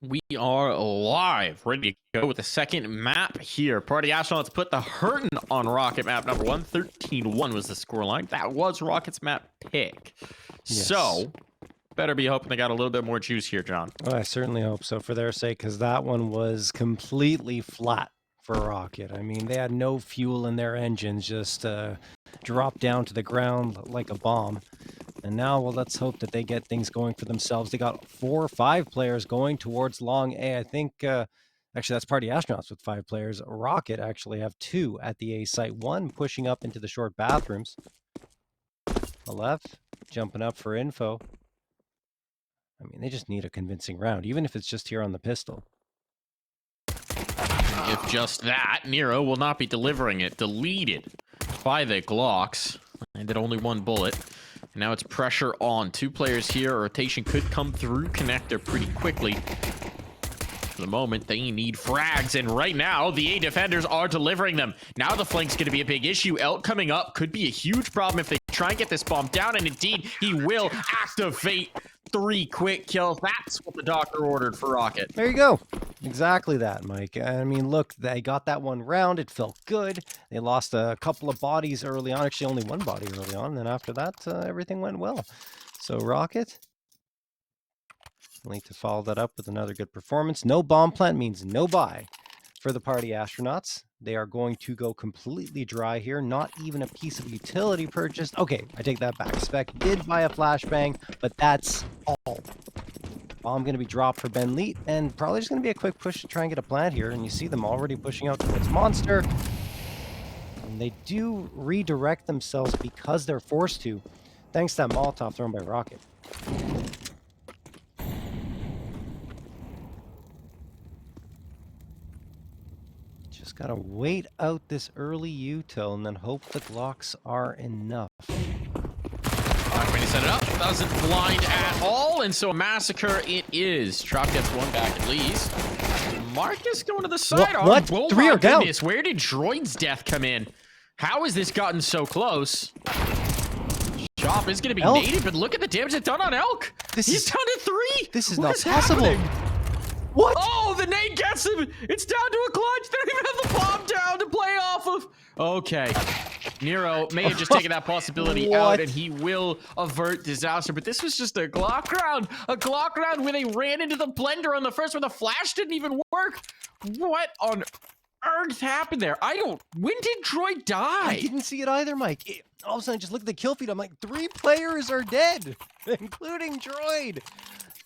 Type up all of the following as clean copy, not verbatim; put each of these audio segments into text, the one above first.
We are live, ready to go with the second map here. PwnAlone put the hurtin' on Rocket map number 1. 13-1 was the scoreline. That was Rocket's map pick. Yes. So, better be hoping they got a little bit more juice here, John. Oh, I certainly hope so for their sake, because that one was completely flat for Rocket. I mean, they had no fuel in their engines, just dropped down to the ground like a bomb. And now, well, let's hope that they get things going for themselves. They got 4 or 5 players going towards long A. I think, actually, that's PwnAlone with 5 players. Rocket actually have 2 at the A site. 1 pushing up into the short bathrooms. The left, jumping up for info. I mean, they just need a convincing round, even if it's just here on the pistol. If just that, Nero will not be delivering it. Deleted by the Glocks. Landed only 1 bullet. And now it's pressure on. 2 players here. A rotation could come through connector pretty quickly. For the moment, they need frags. And right now, the A defenders are delivering them. Now the flank's going to be a big issue. Elk coming up could be a huge problem if they try and get this bomb down. And indeed, he will activate 3 quick kills. That's what the doctor ordered for Rocket. There you go. Exactly that, Mike. I mean, look, they got that 1 round. It felt good. They lost a couple of bodies early on. Actually, only 1 body early on. And then after that, everything went well. So Rocket will need to follow that up with another good performance. No bomb plant means no buy for the PwnAlone. They are going to go completely dry here. Not even a piece of utility purchased. Okay, I take that back. Spec did buy a flashbang, but that's all. Bomb going to be dropped for Ben Leet, and probably just going to be a quick push to try and get a plant here. And you see them already pushing out towards Monster. And they do redirect themselves because they're forced to, thanks to that Molotov thrown by Rocket. Just got to wait out this early util and then hope the Glocks are enough. When he set it up, doesn't blind at all, and so a massacre it is. Trop gets 1 back at least. Marcus going to the side. What? Oh, 3 are down. Where did Droid's death come in? How has this gotten so close? Chop is going to be Elk. native, but look at the damage it's done on Elk. He's down to 3. This is What not is possible. happening? What? Oh, the nade gets him. It's down to a clutch. They don't even have the bomb down to play off of. Okay. Nero may have just taken that possibility out, and he will avert disaster. But this was just a Glock round. A Glock round where they ran into the blender on the first one. The flash didn't even work. What on earth happened there? When did Droid die? I didn't see it either, Mike. All of a sudden, I just look at the kill feed. I'm like, 3 players are dead, including Droid.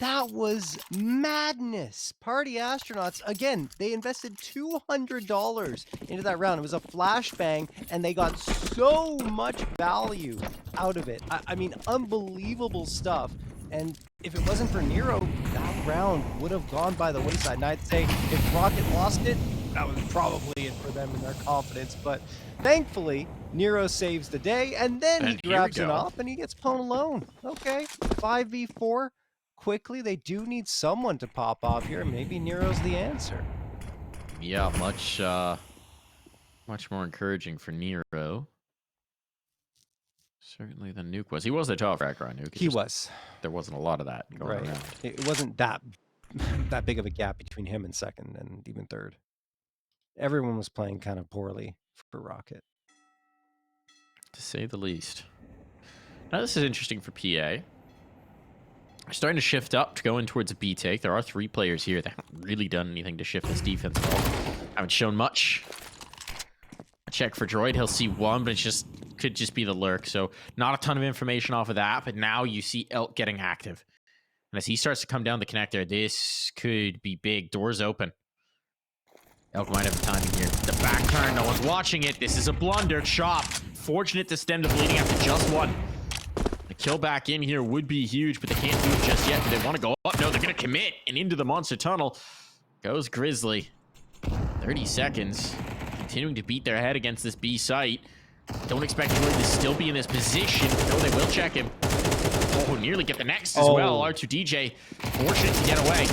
That was madness. PwnAlone, again, they invested $200 into that round. It was a flashbang, and they got so much value out of it. I mean, unbelievable stuff. And if it wasn't for Nero, that round would have gone by the wayside. And I'd say if Rocket lost it, that was probably it for them in their confidence. But thankfully, Nero saves the day, and then he grabs it up, and he gets PwnAlone. Okay, 5v4. Quickly, they do need someone to pop off here. Maybe Nero's the answer. Yeah, much more encouraging for Nero. Certainly than Nuke was. He was a top fracker on Nuke. He was. There wasn't a lot of that going around. It wasn't that big of a gap between him and second and even third. Everyone was playing kind of poorly for Rocket, to say the least. Now this is interesting for PA. They're starting to shift up to go in towards a B take. There are 3 players here that haven't really done anything to shift this defense at all. Haven't shown much. A check for Droid. He'll see 1, but it could just be the lurk. So not a ton of information off of that. But now you see Elk getting active. And as he starts to come down the connector, this could be big. Doors open. Elk might have the timing here. The back turn. No one's watching it. This is a blunder. Chop. Fortunate to stem the bleeding after just 1. The kill back in here would be huge, but they can't do it just yet. Do they want to go up? No, they're going to commit. And into the monster tunnel goes Grizzleey. 30 seconds. Continuing to beat their head against this B site. Don't expect him to still be in this position. No, they will check him. Oh, nearly get the next as well. R2DJ fortunate to get away.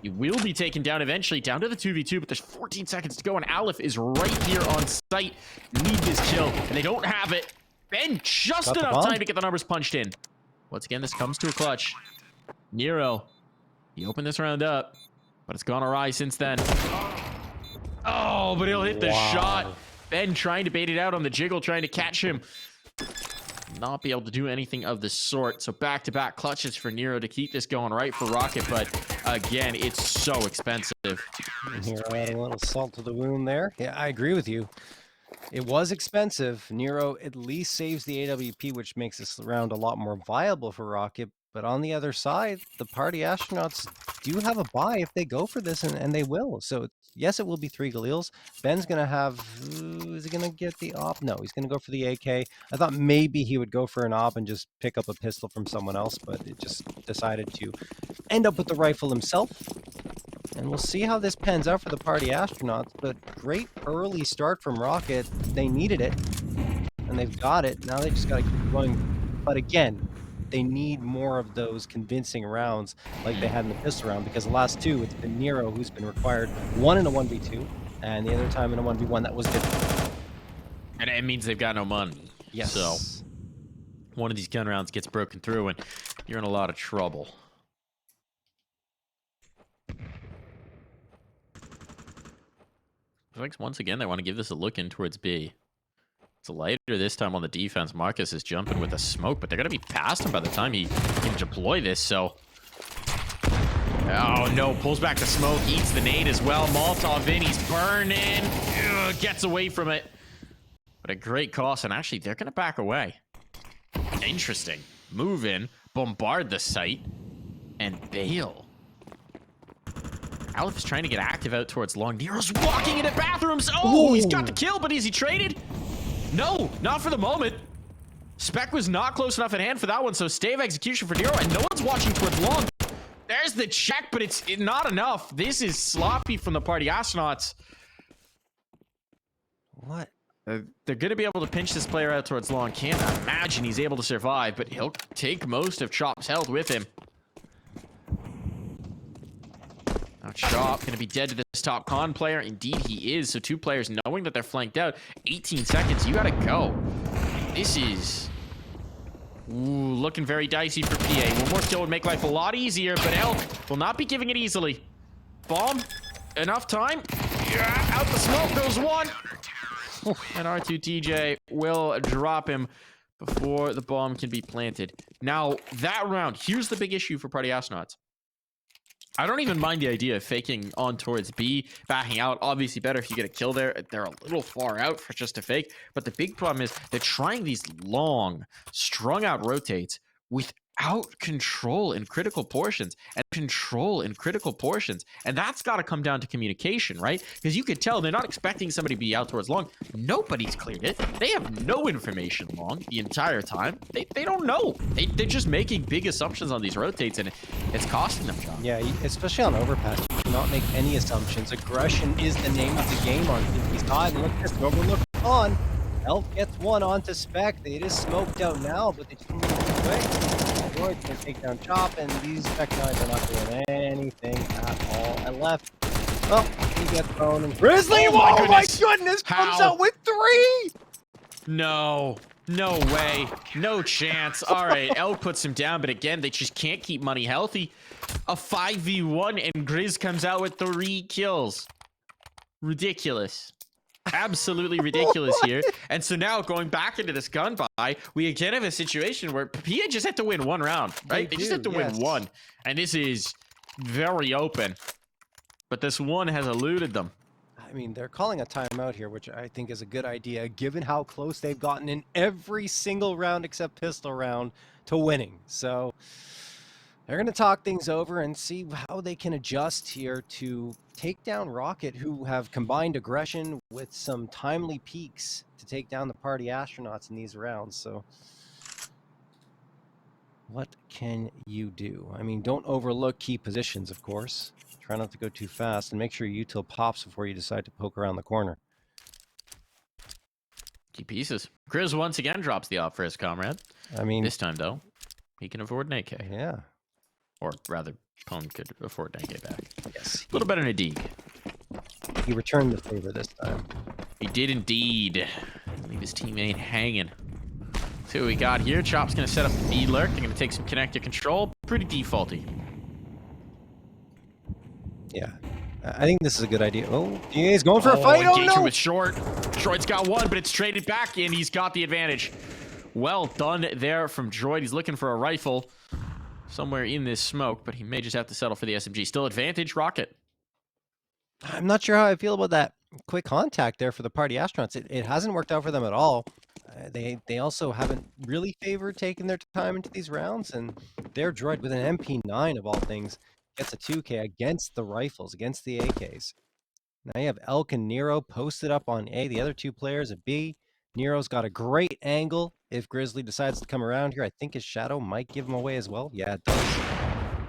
He will be taken down eventually, down to the 2v2, but there's 14 seconds to go, and Aleph is right here on site. Need this kill, and they don't have it. Ben just enough time to get the numbers punched in. Once again, this comes to a clutch. Nero, he opened this round up. But it's gone awry since then. Oh, but he'll hit the shot. Ben trying to bait it out on the jiggle, trying to catch him. Not be able to do anything of the sort. So back-to-back clutches for Nero to keep this going right for Rocket. But again, it's so expensive. Here, adding a little salt to the wound there. Yeah, I agree with you. It was expensive. Nero at least saves the AWP, which makes this round a lot more viable for Rocket. But on the other side, the party astronauts do have a buy if they go for this, and they will. So yes, it will be 3 Galils. Ben's going to have... is he going to get the op? No, he's going to go for the AK. I thought maybe he would go for an op and just pick up a pistol from someone else, but it just decided to end up with the rifle himself. And we'll see how this pans out for the party astronauts, but great early start from Rocket. They needed it, and they've got it. Now they just got to keep going. But again, they need more of those convincing rounds like they had in the pistol round, because the last 2, it's been Nero who's been required. One in a 1v2, and the other time in a 1v1 that was different. And it means they've got no money. Yes. So one of these gun rounds gets broken through, and you're in a lot of trouble. I think once again they want to give this a look in towards B. It's lighter this time on the defense. Marcus is jumping with a smoke, but they're going to be past him by the time he can deploy this, so... Oh, no. Pulls back the smoke. Eats the nade as well. Molotov in. He's burning. Ugh, gets away from it. But a great cost, and actually, they're going to back away. Interesting. Move in, bombard the site, and bail. Aleph is trying to get active out towards long. Nero's walking into bathrooms. Oh, he's got the kill, but is he traded? No, not for the moment. Spec was not close enough at hand for that one, so stay of execution for Nero, and no one's watching towards long. There's the check, but it's not enough. This is sloppy from the party astronauts. What? They're going to be able to pinch this player out towards long. Can't imagine he's able to survive, but he'll take most of Chop's health with him. Now Chop going to be dead to this top con player. Indeed he is. So 2 players knowing that they're flanked out. 18 seconds. You got to go. This is... Ooh, looking very dicey for PA. One more kill would make life a lot easier, but Elk will not be giving it easily. Bomb. Enough time. Yeah, out the smoke goes one. And R2TJ will drop him before the bomb can be planted. Now, that round, here's the big issue for party astronauts. I don't even mind the idea of faking on towards B, backing out. Obviously better if you get a kill there. They're a little far out for just a fake. But the big problem is they're trying these long, strung out rotates without control in critical portions. And that's got to come down to communication, right? Because you could tell they're not expecting somebody to be out towards long. Nobody's cleared it. They have no information long the entire time. They don't know. They're just making big assumptions on these rotates, and it's costing them, John. Yeah, especially on Overpass, you cannot make any assumptions. Aggression is the name of the game on Pinky's side. And look at this, overlook on. Elf gets one onto Spec. It is smoked out now, but they just move quick. Droid's going to take down Chop, and these Spec 9s are not doing anything at all. And left, oh, he gets thrown. And Grizzleey, oh my goodness, comes out with 3! No way, no chance. All right, Elk puts him down, but again, they just can't keep money healthy. A 5v1, and Grizz comes out with 3 kills. Ridiculous. Absolutely ridiculous here. And so now going back into this gun buy, we again have a situation where PA just had to win 1 round, right? They just had to win 1. And this is very open. But this one has eluded them. I mean, they're calling a timeout here, which I think is a good idea, given how close they've gotten in every single round except pistol round to winning. So they're going to talk things over and see how they can adjust here to take down Rocket, who have combined aggression with some timely peaks to take down the party astronauts in these rounds. So what can you do? I mean, don't overlook key positions, of course. Try not to go too fast, and make sure util pops before you decide to poke around the corner. Key pieces. Grizz once again drops the op for his comrade. I mean, this time, though, he can afford an AK. Yeah. Or rather, Pwn could afford an AK back. Yes. A little better than a Deeg. He returned the favor this time. He did indeed. Leave his teammate hanging. See what we got here. Chop's going to set up the B lurk. They're going to take some connector control. Pretty defaulty. Yeah. I think this is a good idea. Oh, he's going for a fight. Oh, engagement no. with Short. Short's got one, but it's traded back, and he's got the advantage. Well done there from Droid. He's looking for a rifle somewhere in this smoke, but he may just have to settle for the SMG. Still advantage, Rocket. I'm not sure how I feel about that quick contact there for the party astronauts. It hasn't worked out for them at all. They also haven't really favored taking their time into these rounds, and their Droid with an MP9 of all things gets a 2K against the rifles, against the AKs. Now you have Elk and Nero posted up on A. The other two players at B. Nero's got a great angle. If Grizzleey decides to come around here, I think his shadow might give him away as well. Yeah, it does.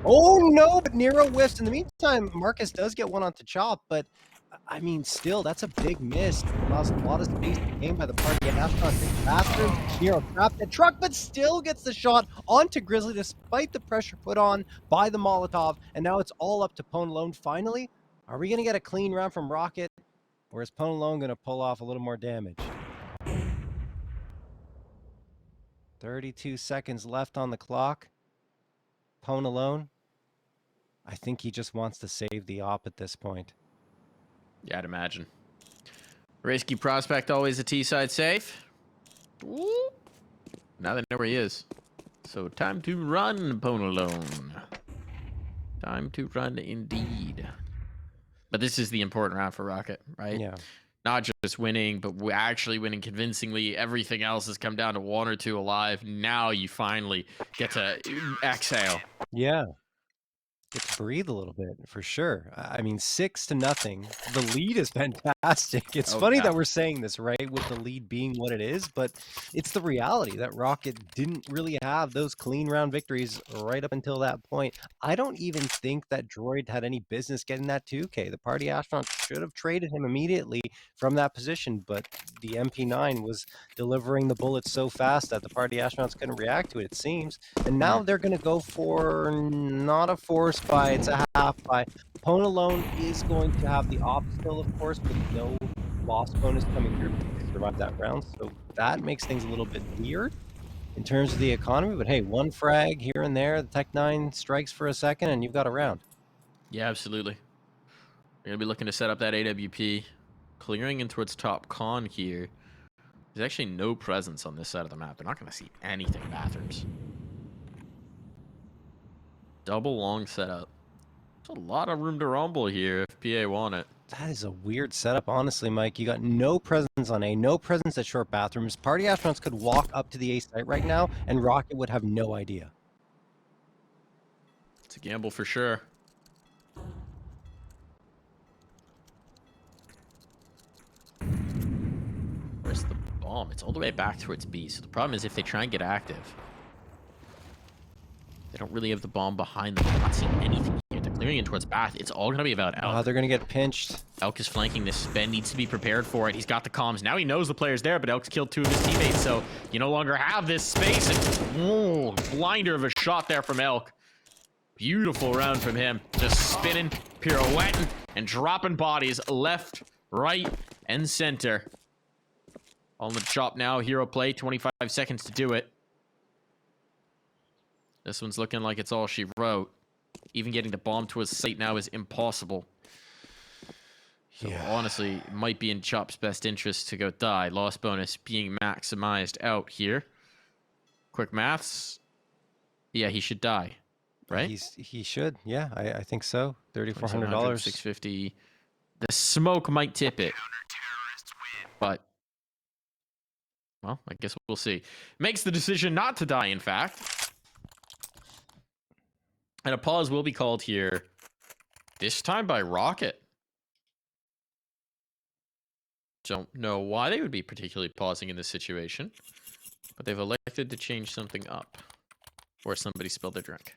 Oh, no, but Nero whiffs. In the meantime, Marcus does get one onto Chop, but I mean, still, that's a big miss. Lost a lot of space in the game by the party astronaut in the bathroom. Nero trapped the truck, but still gets the shot onto Grizzleey despite the pressure put on by the Molotov. And now it's all up to PwnAlone. Finally, are we going to get a clean round from Rocket, or is PwnAlone going to pull off a little more damage? 32 seconds left on the clock. PwnAlone, I think he just wants to save the op at this point. Yeah, I'd imagine. Risky prospect, always a T-side safe. Ooh. Now they know where he is. So time to run, PwnAlone. Time to run indeed. But this is the important round for Rocket, right? Yeah. Not just winning, but we're actually winning convincingly. Everything else has come down to 1 or 2 alive. Now you finally get to exhale. Yeah. Get to breathe a little bit, for sure. I mean, 6-0. The lead is fantastic. It's funny that we're saying this, right, with the lead being what it is, but it's the reality that Rocket didn't really have those clean round victories right up until that point. I don't even think that Droid had any business getting that 2K. The party astronaut should have traded him immediately from that position, but the MP9 was delivering the bullets so fast that the party astronauts couldn't react to it, it seems. And now they're going to go for not a force buy, it's a half buy. PwnAlone is going to have the obstacle, of course, with no loss bonus coming through to survive that round. So that makes things a little bit weird in terms of the economy. But hey, one frag here and there, the Tech-9 strikes for a second, and you've got a round. Yeah, absolutely. We're going to be looking to set up that AWP. Clearing in towards top con here. There's actually no presence on this side of the map. They're not going to see anything bathrooms. Double long setup. There's a lot of room to rumble here if PA want it. That is a weird setup, honestly, Mike. You got no presence on A, no presence at short bathrooms. Party astronauts could walk up to the A site right now, and Rocket would have no idea. It's a gamble for sure. Where's the bomb? It's all the way back towards B. So the problem is if they try and get active, they don't really have the bomb behind them. They're not seeing anything here. They're clearing in towards Bath. It's all going to be about Elk. They're going to get pinched. Elk is flanking this. Ben needs to be prepared for it. He's got the comms. Now he knows the player's there, but Elk's killed 2 of his teammates, so you no longer have this space. And blinder of a shot there from Elk. Beautiful round from him. Just spinning, pirouetting, and dropping bodies left, right, and center. On the chop now. Hero play. 25 seconds to do it. This one's looking like it's all she wrote. Even getting the bomb to his site now is impossible. So honestly, it might be in Chop's best interest to go die. Loss bonus being maximized out here. Quick maths. Yeah, he should die. Right? He should. Yeah, I think so. $3,400. 650. The smoke might tip it. But, well, I guess we'll see. Makes the decision not to die, in fact. And a pause will be called here. This time by Rocket. Don't know why they would be particularly pausing in this situation. But they've elected to change something up. Or somebody spilled their drink.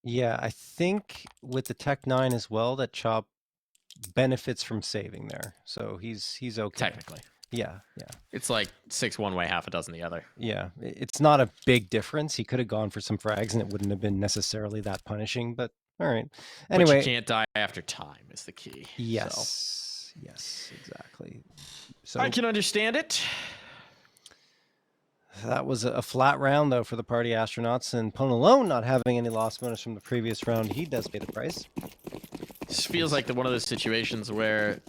Yeah, I think with the Tech-9 as well, that Chop benefits from saving there. So he's okay. Technically. Yeah. It's like 6 one way, half a dozen the other. Yeah, it's not a big difference. He could have gone for some frags and it wouldn't have been necessarily that punishing, but all right. Anyway. But you can't die after time is the key. Yes. Yes, exactly. So I can understand it. That was a flat round, though, for the Party Astronauts, and PwnAlone not having any loss bonus from the previous round. He does pay the price. This feels like one of those situations where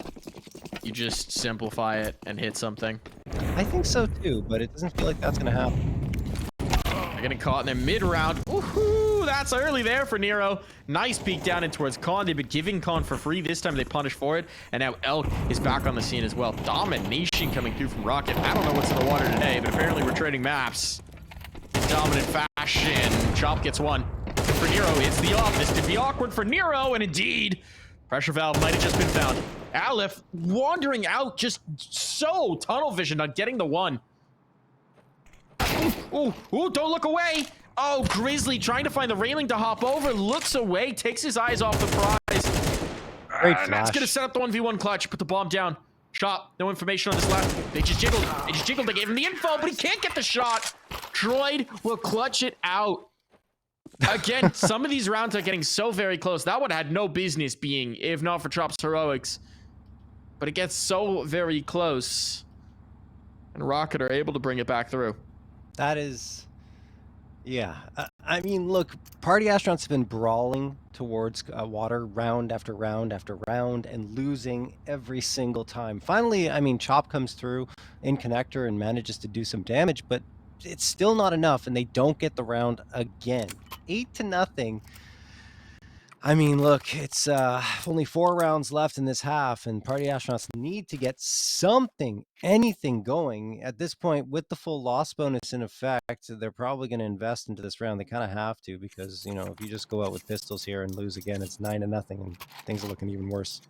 you just simplify it and hit something. I think so, too, but it doesn't feel like that's going to happen. They're getting caught in their mid-round. Woohoo! That's early there for Nero. Nice peek down in towards Khan. They've been giving Khan for free. This time they punish for it. And now Elk is back on the scene as well. Domination coming through from Rocket. I don't know what's in the water today, but apparently we're trading maps in dominant fashion. Chop gets one. For Nero, it's the off. This could be awkward for Nero, and indeed, pressure valve might have just been found. Aleph wandering out, just so tunnel vision, not getting the one. Ooh, don't look away. Oh, Grizzleey trying to find the railing to hop over, looks away, takes his eyes off the prize. Great And that's flash. going to set up the 1v1 clutch. Put the bomb down. Shot. No information on this left. They just jiggled. They gave him the info, but he can't get the shot. Droid will clutch it out. Again, some of these rounds are getting so very close. That one had no business being, if not for Chop's heroics. But it gets so very close. And Rocket are able to bring it back through. That is, yeah. I mean, look, Party Astronauts have been brawling towards water round after round after round and losing every single time. Finally, I mean, Chop comes through in connector and manages to do some damage, but it's still not enough, and they don't get the round again. 8-0. I mean, look, it's only 4 rounds left in this half, and Party Astronauts need to get something, anything going. At this point, with the full loss bonus in effect, they're probably going to invest into this round. They kind of have to, because, you know, if you just go out with pistols here and lose again, it's 9-0, and things are looking even worse.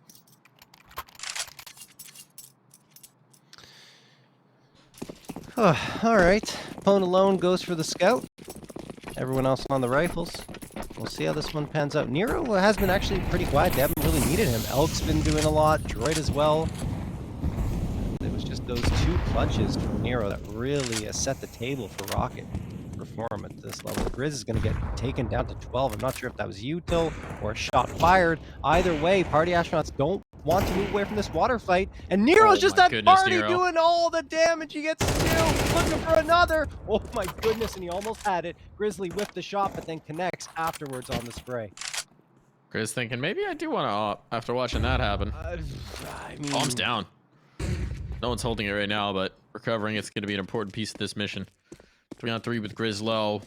All right, PwnAlone goes for the scout. Everyone else on the rifles. We'll see how this one pans out. Nero has been actually pretty quiet. They haven't really needed him. Elk's been doing a lot. Droid as well. It was just those 2 clutches from Nero that really set the table for Rocket to perform at this level. Grizz is going to get taken down to 12. I'm not sure if that was util or a shot fired. Either way, Party Astronauts don't want to move away from this water fight. And Nero's just at party Nero. doing all the damage he gets to do. Looking for another. Oh my goodness, and he almost had it. Grizzleey whipped the shot, but then connects afterwards on the spray. Grizz thinking, maybe I do want to op after watching that happen. I mean, Bomb's down. No one's holding it right now, but recovering it's going to be an important piece of this mission. 3-on-3 with Grizz low.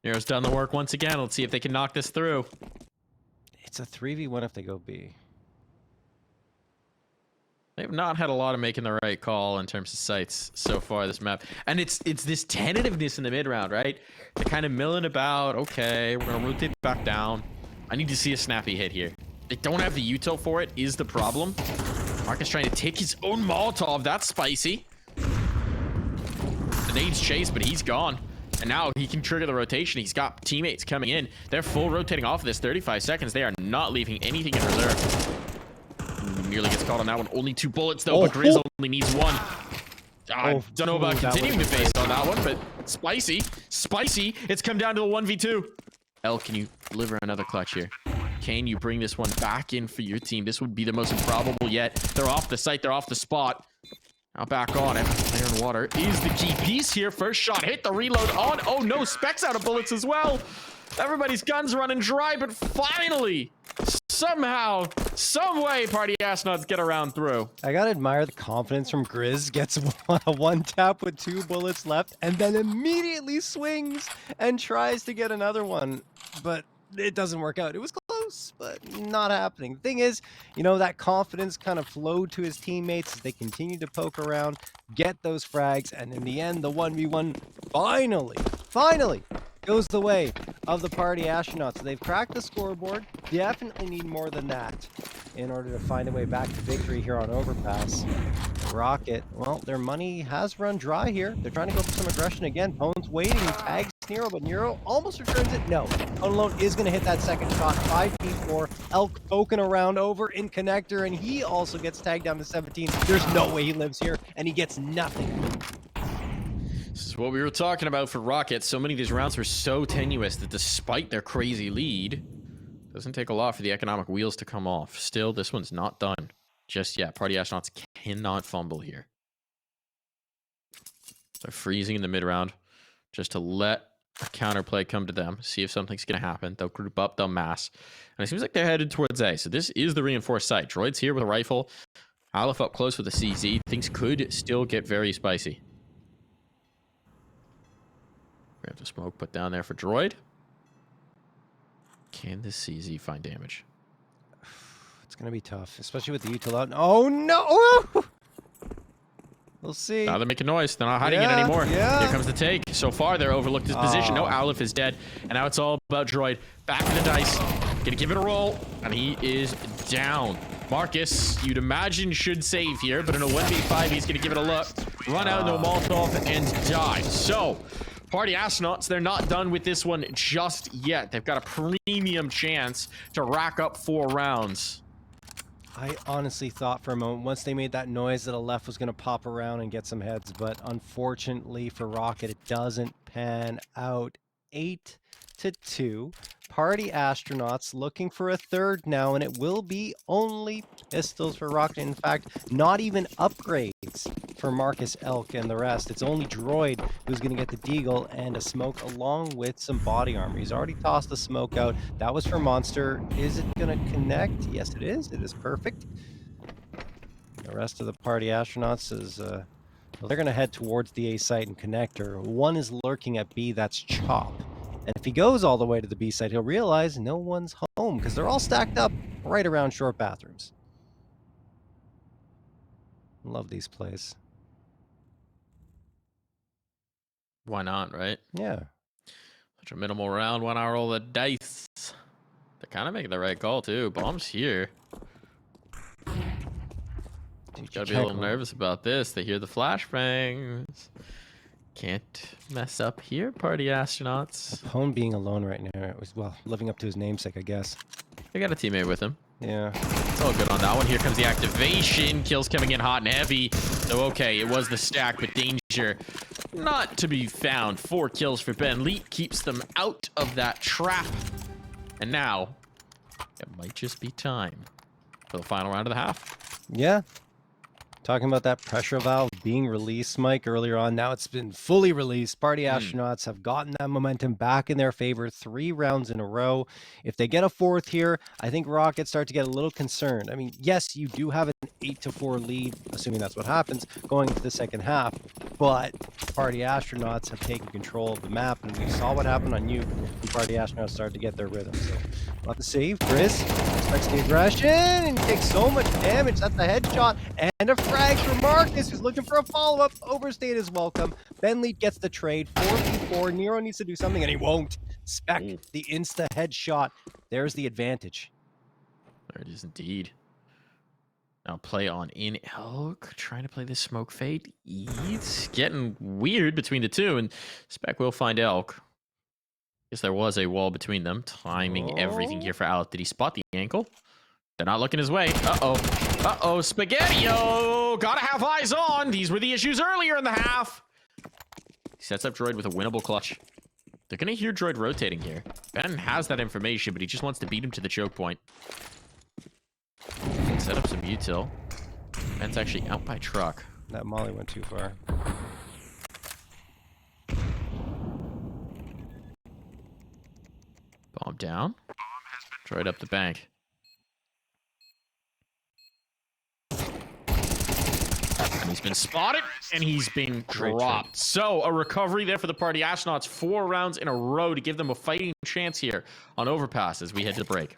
Nero's done the work once again. Let's see if they can knock this through. it's a 3v1 if they go B. They've not had a lot of making the right call in terms of sights so far this map. And it's this tentativeness in the mid round, right? They're kind of milling about. Okay, we're going to rotate back down. I need to see a snappy hit here. They don't have the util for it is the problem. Marcus trying to take his own Molotov. That's spicy. The nade's chased, but he's gone. And now he can trigger the rotation. He's got teammates coming in. They're full rotating off of this 35 seconds. They are not leaving anything in reserve. Nearly gets caught on that one. Only 2 bullets though, but Grizz only needs 1. I don't know about continuing the face on that one, but spicy. Spicy. It's come down to a 1v2. L, can you deliver another clutch here? Can you bring this one back in for your team? This would be the most improbable yet. They're off the site. They're off the spot. Now back on it. Fire and water is the key piece here. First shot hit the reload on. Oh no, Specs out of bullets as well. Everybody's guns running dry, but finally, somehow, some way, Party Astronauts get around through. I gotta admire the confidence from Grizz. Gets one tap with 2 bullets left, and then immediately swings and tries to get another one, but it doesn't work out. It was close, but not happening. The thing is, you know, that confidence kind of flowed to his teammates as they continued to poke around, get those frags, and in the end, the 1v1 finally goes the way of the Party Astronauts. They've cracked the scoreboard. Definitely need more than that in order to find a way back to victory here on Overpass. Rocket, well, their money has run dry here. They're trying to go for some aggression again. Pone's waiting, tags Nero, but Nero almost returns it. No, PwnAlone is going to hit that second shot. 5v4, Elk poking around over in connector, and he also gets tagged down to 17. There's no way he lives here, and he gets nothing. This is what we were talking about for Rocket. So many of these rounds were so tenuous that despite their crazy lead, doesn't take a lot for the economic wheels to come off. Still, this one's not done just yet. Party Astronauts cannot fumble here. They're freezing in the mid-round just to let a counterplay come to them, see if something's going to happen. They'll group up, they'll mass. And it seems like they're headed towards A. So this is the reinforced site. Droid's here with a rifle. Aleph up close with a CZ. Things could still get very spicy. We have the smoke put down there for Droid. Can this CZ find damage? It's going to be tough, especially with the util out. Oh, no! We'll see. Now they're making noise. They're not hiding it anymore. Yeah. Here comes the take. So far, they're overlooked his position. No, Aleph is dead. And now it's all about Droid. Back to the dice. Gonna give it a roll. And he is down. Marcus, you'd imagine, should save here. But in a 1v5, he's gonna give it a look. Run out, no Molotov, and die. So, Party Astronauts, they're not done with this one just yet. They've got a premium chance to rack up 4 rounds. I honestly thought for a moment, once they made that noise, that Aleph was going to pop around and get some heads, but unfortunately for Rocket, it doesn't pan out. 8-2. Party Astronauts looking for a third now, and it will be only pistols for Rocket. In fact, not even upgrades for Marcus, Elk, and the rest. It's only Droid who's going to get the deagle and a smoke along with some body armor. He's already tossed the smoke out. That was for Monster. Is it going to connect? Yes, it is. It is perfect. The rest of the Party Astronauts is... well, they're going to head towards the A site and connector. One is lurking at B. That's Chop. And if he goes all the way to the B site, he'll realize no one's home because they're all stacked up right around short bathrooms. Love these plays. Why not, right? Yeah. Such a minimal round. 1 hour roll the dice. They're kind of making the right call, too. Bomb's here. Gotta be a little nervous about this. They hear the flashbangs. Can't mess up here, Party Astronauts. Pwn being alone right now. It was, well, living up to his namesake, I guess. They got a teammate with him. Yeah. It's all good on that one. Here comes the activation. Kills coming in hot and heavy. So, okay, it was the stack, but danger not to be found. 4 kills for Ben. Leet keeps them out of that trap. And now, it might just be time for the final round of the half. Yeah. Talking about that pressure valve being released, Mike, earlier on. Now it's been fully released. Party Astronauts have gotten that momentum back in their favor 3 rounds in a row. If they get a 4th here, I think Rockets start to get a little concerned. I mean, yes, you do have an 8-4 lead, assuming that's what happens, going into the second half. But Party Astronauts have taken control of the map, and we saw what happened on you when Party Astronauts started to get their rhythm. So, we'll have to see. Grizz expects the aggression and takes so much damage. That's a headshot and a frag for Marcus, who's looking for a follow-up. Overstayed his welcome. Ben Lead gets the trade. 4v4. Nero needs to do something, and he won't. Spec the insta headshot. There's the advantage. There it is indeed. Now play on in Elk. Trying to play this smoke fade. It's getting weird between the two, and Spec will find Elk. Guess there was a wall between them. Timing everything here for Alec. Did he spot the ankle? They're not looking his way. Uh-oh. Uh-oh. Spaghetti-O! Gotta have eyes on. These were the issues earlier in the half. He sets up Droid with a winnable clutch. They're gonna hear Droid rotating here. Ben has that information, but he just wants to beat him to the choke point. Set up some util. Ben's actually out by truck. That molly went too far. Bomb down. Droid up the bank. And he's been spotted, and he's been dropped. So, a recovery there for the Party Astronauts. 4 rounds in a row to give them a fighting chance here on Overpass as we head to the break.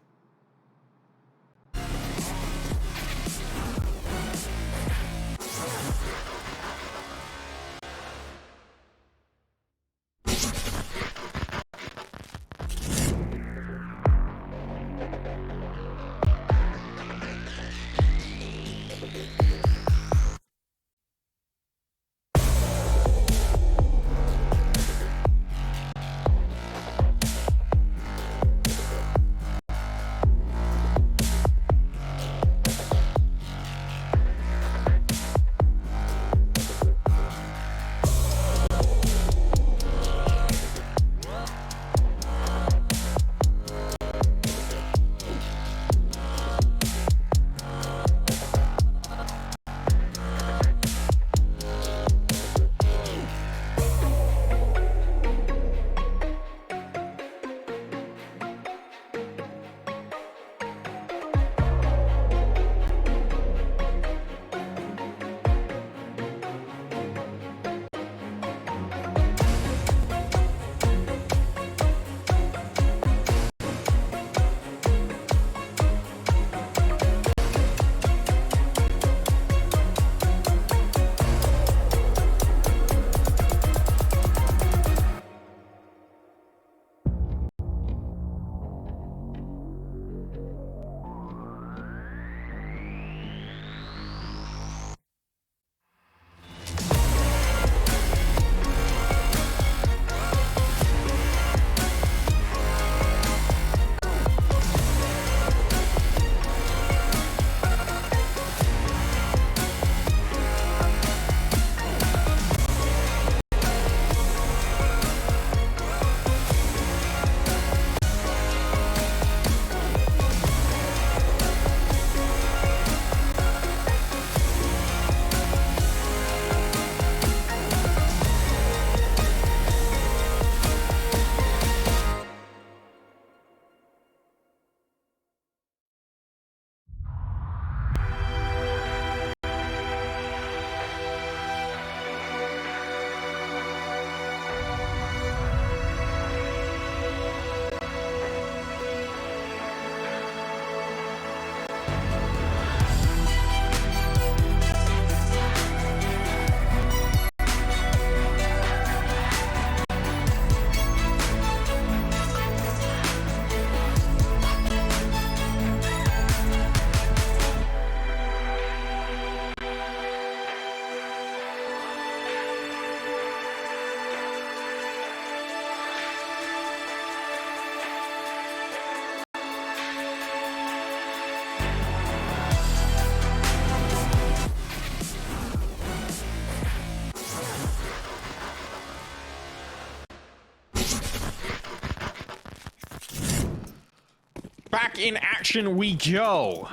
back in action we go.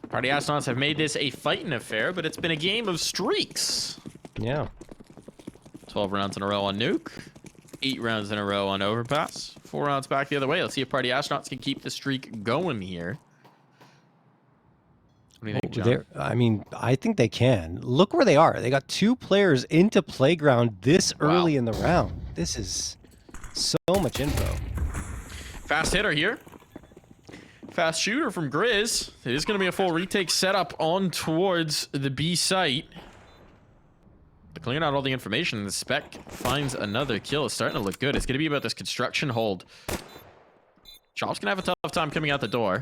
Party Astronauts have made this a fighting affair, but it's been a game of streaks. Yeah. 12 rounds in a row on Nuke. 8 rounds in a row on Overpass. 4 rounds back the other way. Let's see if Party Astronauts can keep the streak going here. What do you think, John? I mean, I think they can. Look where they are. They got 2 players into Playground this early in the round. This is so much info. Fast hitter here. Fast shooter from Grizz. It is going to be a full retake setup on towards the B site. But clearing out all the information, the spec finds another kill. It's starting to look good. It's going to be about this construction hold. Chop's going to have a tough time coming out the door.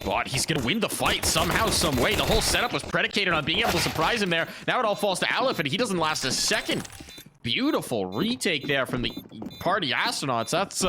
But he's going to win the fight somehow, some way. The whole setup was predicated on being able to surprise him there. Now it all falls to Aleph, and he doesn't last a second. Beautiful retake there from the Party Astronauts. That's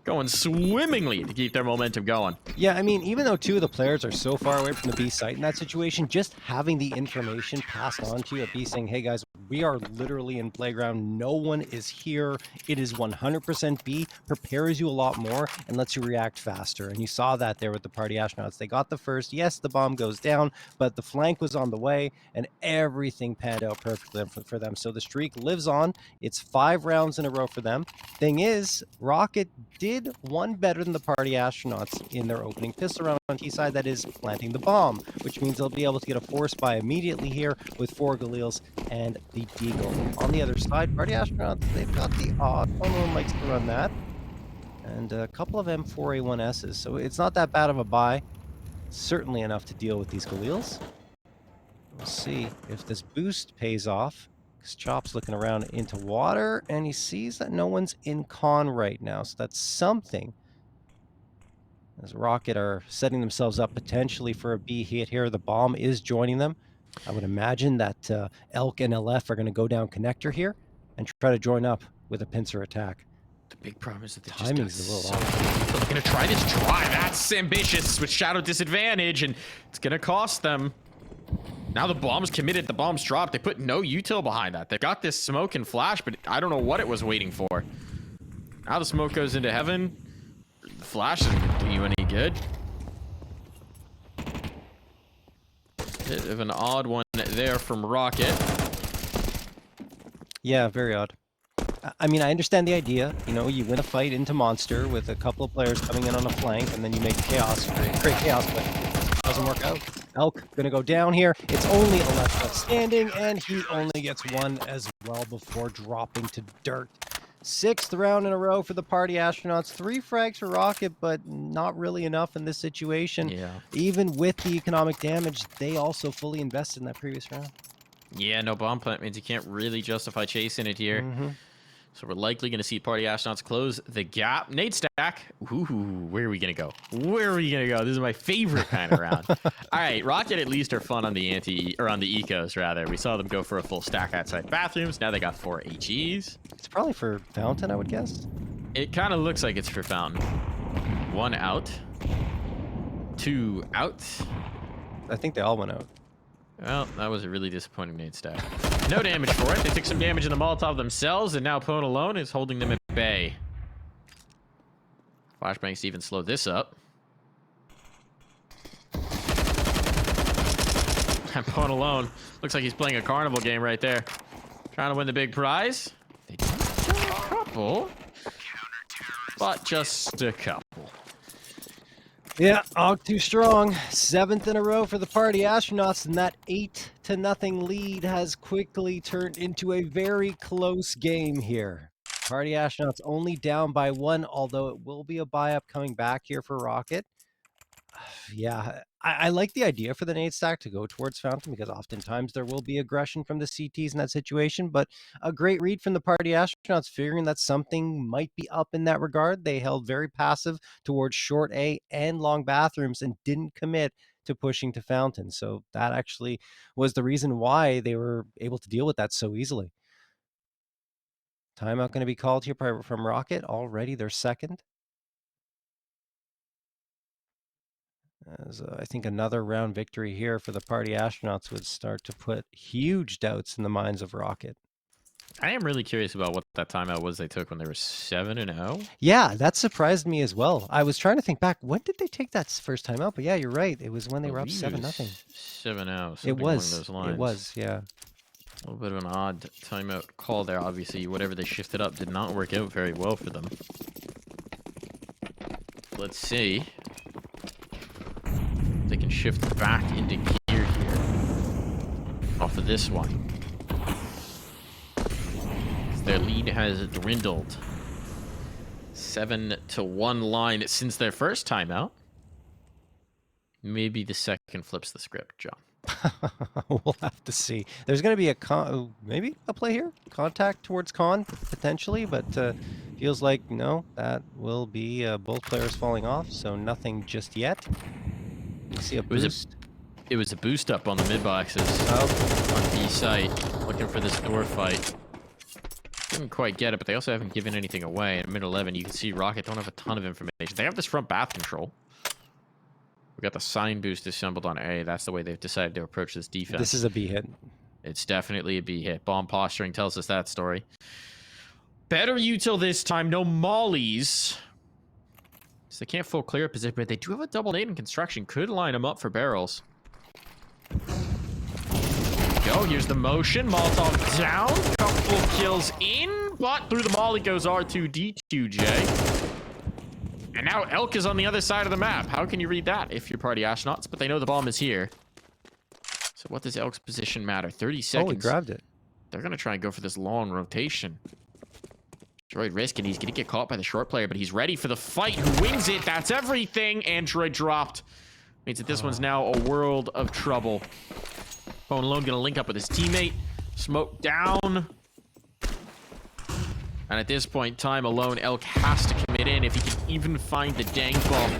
going swimmingly to keep their momentum going. Yeah, I mean, even though 2 of the players are so far away from the B site in that situation, just having the information passed on to you at B saying, hey guys, we are literally in Playground. No one is here. It is 100% B, prepares you a lot more and lets you react faster. And you saw that there with the Party Astronauts. They got the first. Yes, the bomb goes down, but the flank was on the way and everything panned out perfectly for them. So the streak lives on. It's 5 rounds in a row for them. Thing is, Rocket did one better than the Party Astronauts in their opening pistol round on T side, that is planting the bomb, which means they'll be able to get a force buy immediately here with 4 Galeels and the Deagle. On the other side, Party Astronauts, they've got the odd. PwnAlone likes to run that. And a couple of M4A1Ss, so it's not that bad of a buy. Certainly enough to deal with these Galeels. We'll see if this boost pays off. Chop's looking around into water, and he sees that no one's in con right now, so that's something. As Rocket are setting themselves up potentially for a B hit here. The bomb is joining them. I would imagine that Elk and LF are going to go down connector here and try to join up with a pincer attack. The big problem is that the timing's a little off. They're going to try this drive. That's ambitious with shadow disadvantage, and it's going to cost them. Now the bomb's committed, the bomb's dropped. They put no util behind that. They got this smoke and flash, but I don't know what it was waiting for. Now the smoke goes into heaven. The flash isn't going to do you any good. Bit of an odd one there from Rocket. Yeah, very odd. I mean, I understand the idea. You know, you win a fight into Monster with a couple of players coming in on a flank, and then you make chaos, create chaos, but it doesn't work out. Elk gonna go down here. It's only a left standing, and he only gets one as well before dropping to dirt. 6th round in a row for the Party Astronauts. 3 frags for Rocket, but not really enough in this situation. Yeah. Even with the economic damage, they also fully invested in that previous round. Yeah, no bomb plant means you can't really justify chasing it here. So we're likely going to see Party Astronauts close the gap. Nade stack. Ooh, where are we going to go? Where are we going to go? This is my favorite kind of round. All right, Rocket at least are fun on the on the ecos, rather. We saw them go for a full stack outside bathrooms. Now they got 4 HEs. It's probably for Fountain, I would guess. It kind of looks like it's for Fountain. 1 out. 2 out. I think they all went out. Well, that was a really disappointing nade stack. No damage for it. They took some damage in the Molotov themselves, and now PwnAlone is holding them at bay. Flashbangs even slow this up. And PwnAlone looks like he's playing a carnival game right there. Trying to win the big prize. They just kill a couple, but just a couple. Yeah, Og too strong. 7th in a row for the Party Astronauts, and that 8-0 lead has quickly turned into a very close game here. Party Astronauts only down by 1, although it will be a buy-up coming back here for Rocket. Yeah, I like the idea for the nade stack to go towards Fountain, because oftentimes there will be aggression from the CTs in that situation, but a great read from the Party Astronauts, figuring that something might be up in that regard. They held very passive towards short A and long bathrooms and didn't commit to pushing to Fountain. So that actually was the reason why they were able to deal with that so easily. Timeout going to be called here from Rocket. Already their 2nd. As I think another round victory here for the Party Astronauts would start to put huge doubts in the minds of Rocket. I am really curious about what that timeout was they took when they were 7-0. Yeah, that surprised me as well. I was trying to think back, when did they take that first time out? But yeah, you're right. It was when they I were up believe it 7-0. was 7-0, It something along was. those lines. It was, yeah. A little bit of an odd timeout call there. Obviously, whatever they shifted up did not work out very well for them. Let's see. They can shift back into gear here off of this one. Their lead has dwindled. 7-1 line since their first timeout. Maybe the second flips the script, John. We'll have to see. There's going to be maybe a play here, contact towards Con potentially, but feels like no, that will be both players falling off, so nothing just yet. You see a boost. It was a boost up on the mid boxes on B site, looking for this door fight. Didn't quite get it, but they also haven't given anything away. At mid 11, you can see Rocket don't have a ton of information. They have this front bath control. We got the sign boost assembled on A. That's the way they've decided to approach this defense. This is a B hit. It's definitely a B hit. Bomb posturing tells us that story. Better util this time. No mollies. So they can't full clear position, but they do have a double nade in construction. Could line them up for barrels. Go. Here's the motion. Molotov down. Couple kills in, but through the molly goes R2D2J. And now Elk is on the other side of the map. How can you read that if you're party astronauts? But they know the bomb is here. So what does Elk's position matter? 30 seconds. Oh, he grabbed it. They're going to try and go for this long rotation. Droid risking. He's going to get caught by the short player, but he's ready for the fight. Who wins it? That's everything. Android dropped. Means that this one's now a world of trouble. PwnAlone going to link up with his teammate. Smoke down. And at this point in time, alone, Elk has to commit in if he can even find the dang bomb.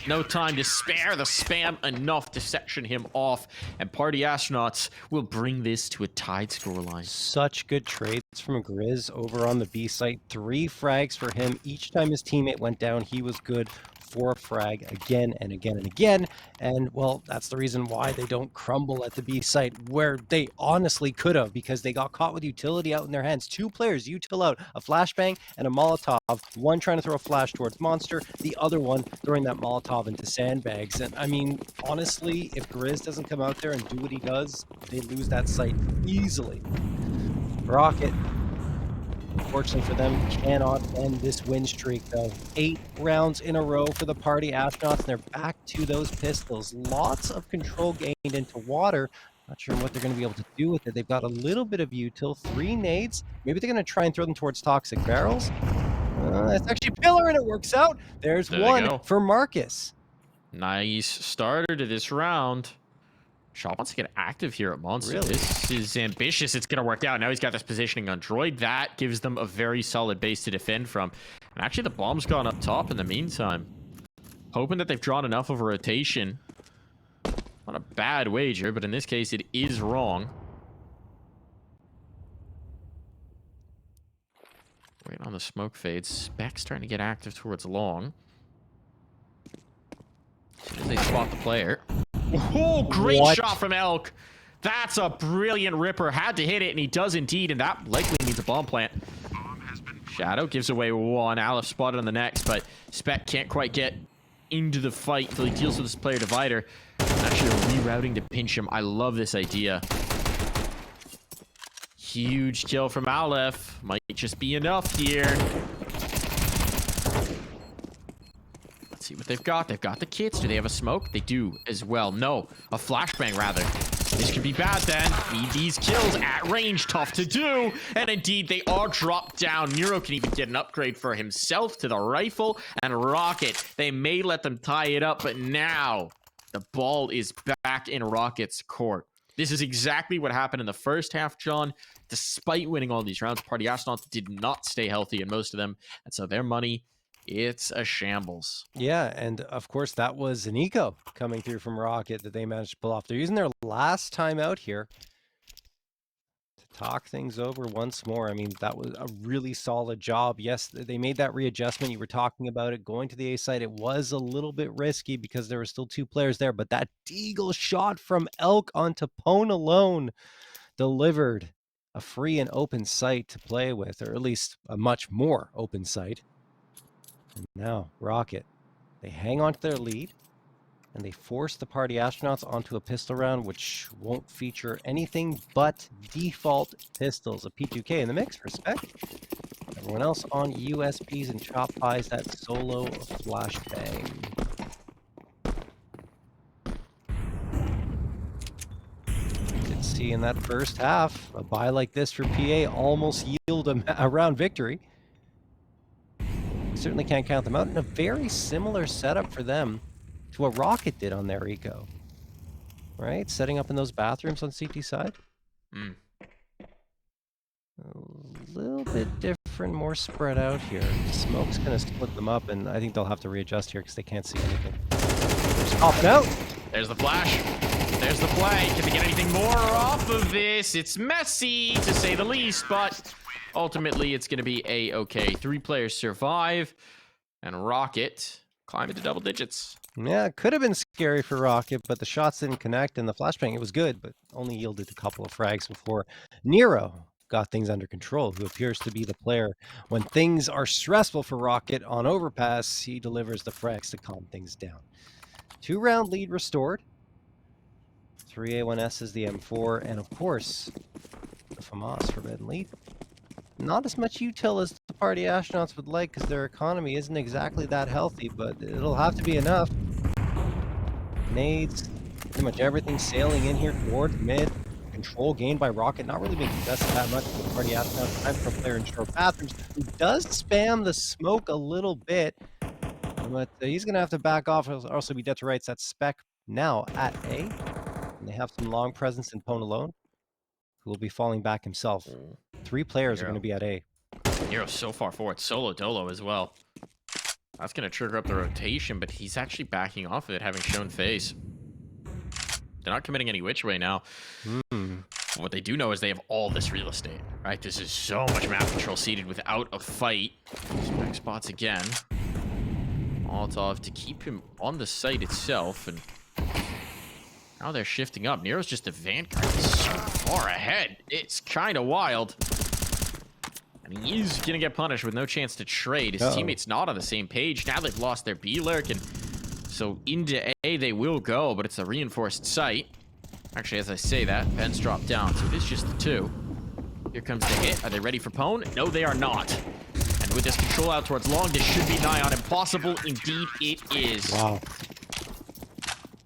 No time to spare. The spam enough to section him off. And party astronauts will bring this to a tied scoreline. Such good trades from Grizz over on the B site. 3 frags for him. Each time his teammate went down, he was good for a frag again and again and again. And, well, that's the reason why they don't crumble at the B site, where they honestly could have, because they got caught with utility out in their hands. 2 players util out, a flashbang and a Molotov. One trying to throw a flash towards Monster, the other one throwing that Molotov into sandbags. And, I mean, honestly, if Grizz doesn't come out there and do what he does, they lose that site easily. Rocket, unfortunately for them, cannot end this win streak, though. 8 rounds in a row for the party astronauts, and they're back to those pistols. Lots of control gained into water. Not sure what they're going to be able to do with it. They've got a little bit of util, 3 nades. Maybe they're going to try and throw them towards toxic barrels. It's actually Pillar, and it works out. There's one for Marcus. Nice starter to this round. Shaw wants to get active here at Monster. Really? This is ambitious. It's going to work out. Now he's got this positioning on Droid. That gives them a very solid base to defend from. And actually, the bomb's gone up top in the meantime. Hoping that they've drawn enough of a rotation. Not a bad wager, but in this case, it is wrong. Waiting on the smoke fade. Spec's trying to get active towards long. As soon as they spot the player. Oh, great shot from Elk. That's a brilliant ripper. Had to hit it, and he does indeed, and that likely means a bomb plant. Shadow gives away one. Aleph spotted on the next, but Spec can't quite get into the fight until he deals with this player divider. Actually rerouting to pinch him. I love this idea. Huge kill from Aleph. Might just be enough here. Let's see what they've got. They've got the kits. Do they have a smoke? They do as well. No, a flashbang rather. This could be bad then. Need these kills at range. Tough to do. And indeed, they are dropped down. Nero can even get an upgrade for himself to the rifle and Rocket. They may let them tie it up, but now the ball is back in Rocket's court. This is exactly what happened in the first half, John. Despite winning all these rounds, Party Astronauts did not stay healthy in most of them. And so their money, it's a shambles. Yeah, and of course that was an eco coming through from Rocket that they managed to pull off. They're using their last time out here to talk things over once more. I mean, that was a really solid job. Yes, they made that readjustment. You were talking about it. Going to the A side, it was a little bit risky because there were still 2 players there, but that deagle shot from Elk onto PwnAlone delivered. a free and open site to play with, or at least a much more open site. And now Rocket, they hang on to their lead, and they force the party astronauts onto a pistol round, which won't feature anything but default pistols. A P2K in the mix, respect. Everyone else on USPs and chop pies that solo flashbang. Did see in that first half, a buy like this for PA almost yield a round victory. Certainly can't count them out. And a very similar setup for them to what Rocket did on their eco. Right? Setting up in those bathrooms on CT side. Mm. A little bit different, more spread out here. Smoke's going to split them up, and I think they'll have to readjust here because they can't see anything. They're just popping out. There's the flash. There's the play. Can they get anything more off of this? It's messy, to say the least, but ultimately it's going to be A-okay. 3 players survive, and Rocket climb into double digits. Yeah, it could have been scary for Rocket, but the shots didn't connect, and the flashbang, it was good, but only yielded a couple of frags before Nero got things under control, who appears to be the player when things are stressful for Rocket on Overpass. He delivers the frags to calm things down. 2-round lead restored. 3A1S is the M4, and of course, the FAMAS forbidden lead. Not as much util as the party astronauts would like, because their economy isn't exactly that healthy, but it'll have to be enough. Nades, pretty much everything sailing in here towards mid. Control gained by Rocket, not really being contested that much with the party astronauts. Time for a player in short bathrooms, who does spam the smoke a little bit, but he's going to have to back off, or else he'll be dead to rights. That's Spec now at A, and they have some long presence in PwnAlone, who will be falling back himself. 3 players are going to be at A. Nero's so far forward. Solo dolo as well. That's going to trigger up the rotation, but he's actually backing off of it, having shown face. They're not committing any which way now. What they do know is they have all this real estate, right? This is so much map control seated without a fight. Spec spots again. Molotov to keep him on the site itself, and now they're shifting up. Nero's just a vanguard. He's so far ahead. It's kind of wild. And he's going to get punished with no chance to trade. His teammate's not on the same page. Now they've lost their B-lurk, and so into A they will go, but it's a reinforced site. Actually, as I say that, Ben's dropped down, so it is just the 2. Here comes the hit. Are they ready for Pwn? No, they are not. And with this control out towards long, this should be nigh on impossible. Indeed, it is. Wow.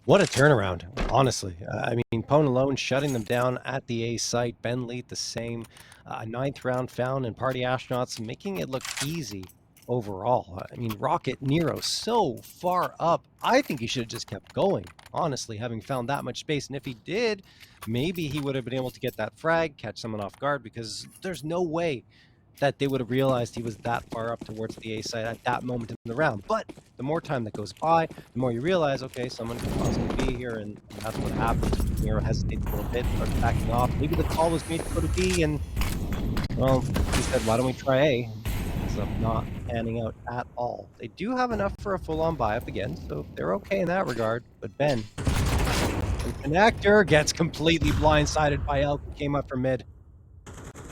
What a turnaround, honestly. I mean, PwnAlone shutting them down at the A site. Ben Leet the same. 9th round found, and party astronauts making it look easy overall. I mean, Rocket, Nero so far up. I think he should have just kept going, honestly, having found that much space. And if he did, maybe he would have been able to get that frag, catch someone off guard, because there's no way that they would have realized he was that far up towards the A site at that moment in the round. But the more time that goes by, the more you realize, okay, someone could possibly be here, and that's what happens. Nero hesitates a little bit, starts backing off. Maybe the call was made to go to B, and, well, he said, why don't we try A? Ends up not panning out at all. They do have enough for a full-on buy-up again, so they're okay in that regard. But Ben, the connector, gets completely blindsided by Elk, who came up from mid.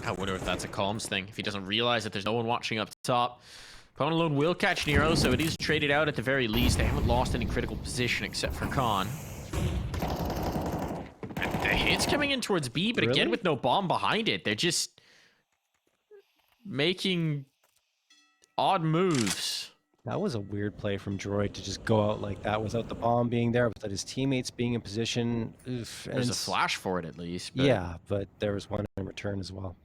I wonder if that's a comms thing. If he doesn't realize that there's no one watching up top. PwnAlone will catch Nero, so it is traded out at the very least. They haven't lost any critical position except for Khan. And the hit's coming in towards B, but again with no bomb behind it. They're just making odd moves. That was a weird play from Droid to just go out like that without the bomb being there, without his teammates being in position. Oof. There's a flash for it at least. But... yeah, but there was one in return as well.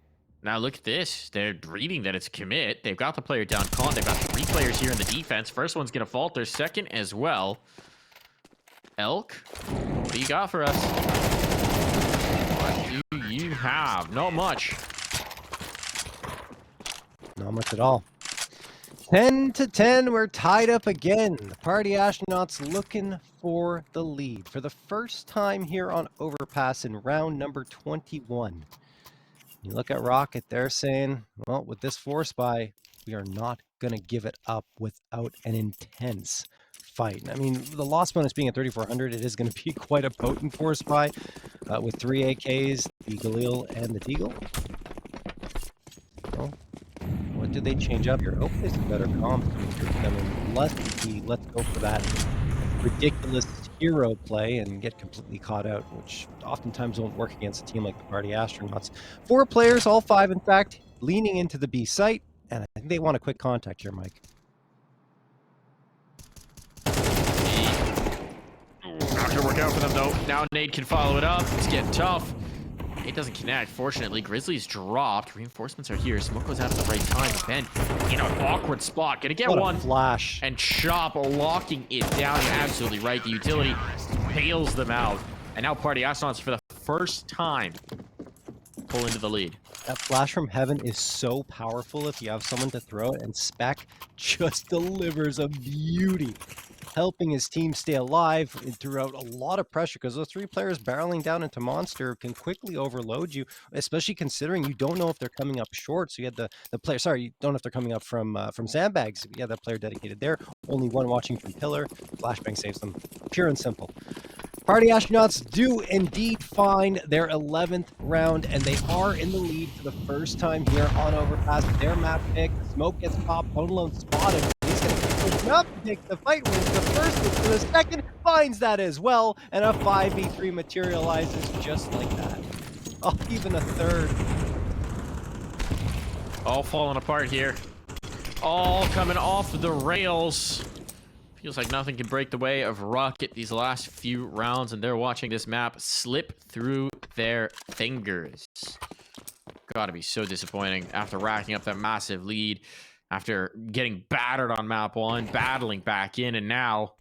Now look at this. They're reading that it's a commit. They've got the player down Con. They've got 3 players here in the defense. First one's going to falter. Second as well. Elk, what do you got for us? What do you have? Not much. Not much at all. 10-10, we're tied up again. The party astronauts looking for the lead for the first time here on Overpass in round number 21. You look at Rocket, they're saying, well, with this force buy, we are not going to give it up without an intense fight. I mean, the loss bonus being at 3,400, it is going to be quite a potent force buy with 3 AKs, the Galil and the Deagle. What do they change up here? Hopefully some better comps for them, and less the let's go for that ridiculous hero play and get completely caught out, which oftentimes won't work against a team like the Party Astronauts. 4 players, all 5 in fact, leaning into the B site, and I think they want a quick contact here, Mike. Not gonna work out for them though. Now Nate can follow it up. It's getting tough. It doesn't connect. Fortunately, Grizzleey's dropped. Reinforcements are here. Smoke goes out at the right time. Ben in an awkward spot. Gonna get one. Flash. And Chop locking it down. You're absolutely right. The utility bails them out. And now Party Astronauts for the first time pull into the lead. That flash from heaven is so powerful if you have someone to throw it, and Spec just delivers a beauty, helping his team stay alive throughout a lot of pressure, because those 3 players barreling down into Monster can quickly overload you, especially considering you don't know if they're coming up short. So you had the player, sorry, you don't know if they're coming up from sandbags. You had that player dedicated there, only one watching from pillar. Flashbang saves them, pure and simple. Party Astronauts do indeed find their 11th round, and they are in the lead for the first time here on Overpass. Their map pick, Smoke gets popped, PwnAlone spotted. He's going to keep pushing up to take the fight, wins the first, wins the second, finds that as well, and a 5v3 materializes just like that. Oh, even a third. All falling apart here. All coming off the rails. Feels like nothing can break the way of Rocket these last few rounds, and they're watching this map slip through their fingers. Gotta be so disappointing after racking up that massive lead, after getting battered on map 1, battling back in, and now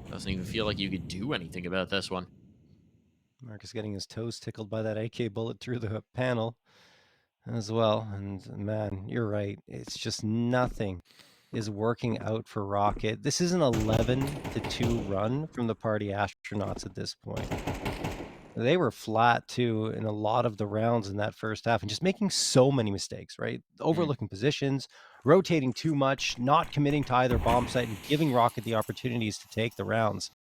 doesn't even feel like you could do anything about this one. Marcus getting his toes tickled by that AK bullet through the panel as well. And man, you're right. It's just nothing is working out for Rocket. This is an 11-2 run from the Party Astronauts at this point. They were flat too in a lot of the rounds in that first half, and just making so many mistakes, right? Overlooking positions, rotating too much, not committing to either bomb site, and giving Rocket the opportunities to take the rounds.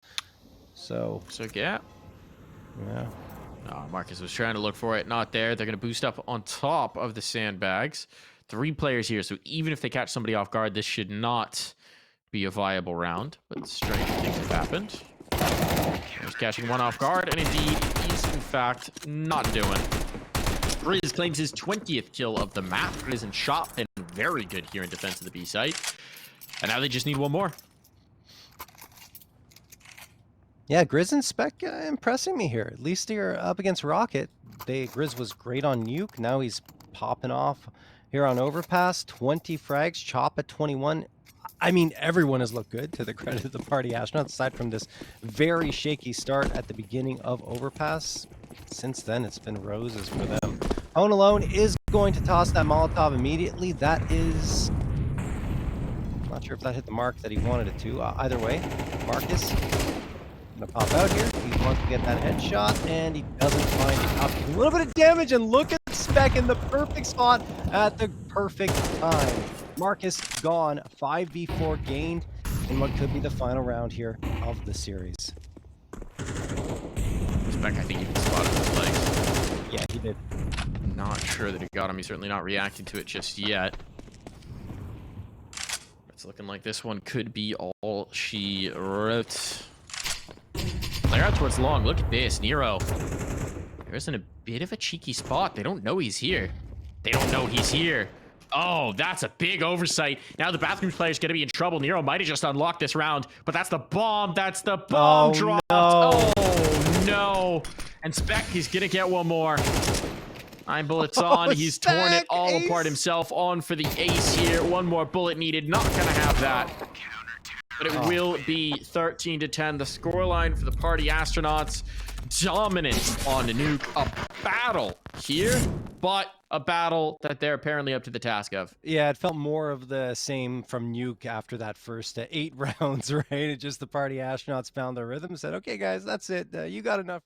So yeah. Oh, Marcus was trying to look for it, not there. They're going to boost up on top of the sandbags. 3 players here, so even if they catch somebody off guard, this should not be a viable round. But strange things have happened. He's catching one off guard, and indeed, he's in fact not doing. Grizz claims his 20th kill of the map. Grizz and Chop been very good here in defense of the B site. And now they just need one more. Yeah, Grizz and Spec impressing me here. At least they're up against Rocket. Grizz was great on Nuke. Now he's popping off here on Overpass. 20 frags, Chop at 21. I mean, everyone has looked good, to the credit of the Party Astronauts, aside from this very shaky start at the beginning of Overpass. Since then, it's been roses for them. PwnAlone is going to toss that Molotov immediately. That is... not sure if that hit the mark that he wanted it to. Either way, Marcus gonna pop out here. He wants to get that headshot, and he doesn't find it. A little bit of damage, and look at Spec in the perfect spot at the perfect time. Marcus gone, 5v4 gained in what could be the final round here of the series. Spec, I think he spotted his legs. Yeah, he did. Not sure that it got him. He's certainly not reacting to it just yet. It's looking like this one could be all she wrote. Flare out towards long. Look at this. Nero. There's in a bit of a cheeky spot. They don't know he's here. They don't know he's here. Oh, that's a big oversight. Now the Bathrooms player's going to be in trouble. Nero might have just unlocked this round, but that's the bomb. That's the bomb dropped. No. Oh, no. And Spec, he's going to get one more. 9 bullets on. He's Spec, torn it all ace. apart himself. On for the ace here. One more bullet needed. Not going to have that. But it will be 13-10. The scoreline for the Party Astronauts. Dominant on Nuke. A battle here, but a battle that they're apparently up to the task of. Yeah, it felt more of the same from Nuke after that first 8 rounds, right? It just the Party Astronauts found their rhythm and said, okay, guys, that's it. You got enough.